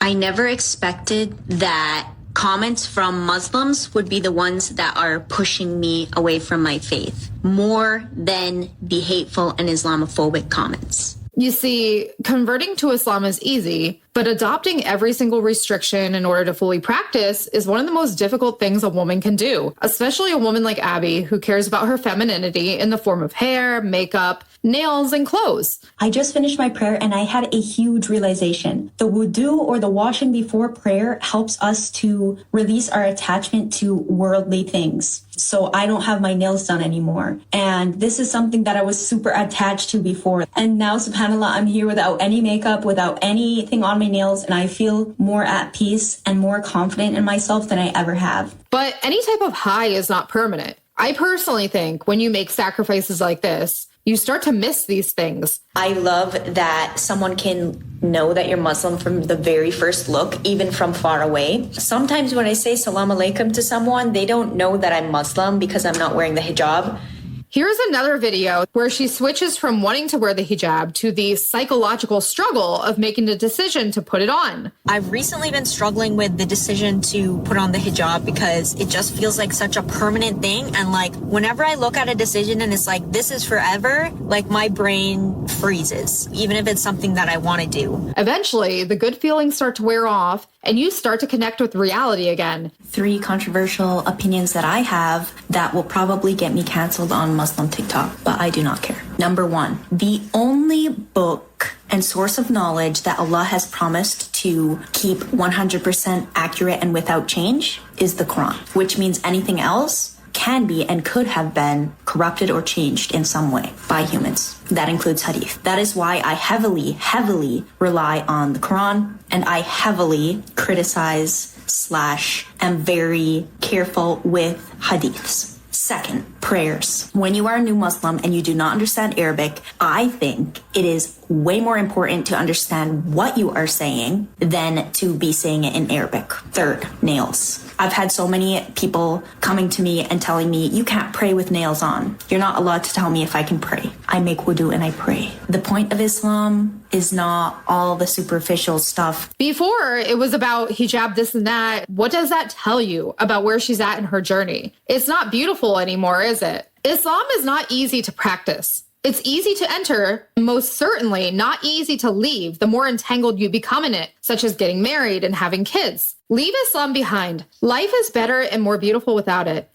I never expected that comments from Muslims would be the ones that are pushing me away from my faith more than the hateful and Islamophobic comments. You see, converting to Islam is easy, but adopting every single restriction in order to fully practice is one of the most difficult things a woman can do, especially a woman like Abby who cares about her femininity in the form of hair, makeup, nails, and clothes. I just finished my prayer and I had a huge realization. The wudu, or the washing before prayer, helps us to release our attachment to worldly things. So I don't have my nails done anymore. And this is something that I was super attached to before. And now, subhanAllah, I'm here without any makeup, without anything on my nails, and I feel more at peace and more confident in myself than I ever have. But any type of high is not permanent. I personally think when you make sacrifices like this, you start to miss these things. I love that someone can know that you're Muslim from the very first look, even from far away. Sometimes when I say salam alaikum to someone, they don't know that I'm Muslim because I'm not wearing the hijab. Here's another video where she switches from wanting to wear the hijab to the psychological struggle of making the decision to put it on. I've recently been struggling with the decision to put on the hijab because it just feels like such a permanent thing. And like whenever I look at a decision and it's like, this is forever, like my brain freezes, even if it's something that I want to do. Eventually, the good feelings start to wear off and you start to connect with reality again. 3 controversial opinions that I have that will probably get me canceled on Muslim TikTok, but I do not care. Number 1, the only book and source of knowledge that Allah has promised to keep 100% accurate and without change is the Quran, which means anything else can be and could have been corrupted or changed in some way by humans. That includes hadith. That is why I heavily rely on the Quran, and I heavily criticize / am very careful with hadiths. Second, prayers. When you are a new Muslim and you do not understand Arabic, I think it is way more important to understand what you are saying than to be saying it in Arabic. Third, nails. I've had so many people coming to me and telling me, you can't pray with nails on. You're not allowed to tell me if I can pray. I make wudu and I pray. The point of Islam is not all the superficial stuff. Before, it was about hijab, this and that. What does that tell you about where she's at in her journey? It's not beautiful anymore, is it? Islam is not easy to practice. It's easy to enter, most certainly not easy to leave the more entangled you become in it, such as getting married and having kids. Leave Islam behind. Life is better and more beautiful without it.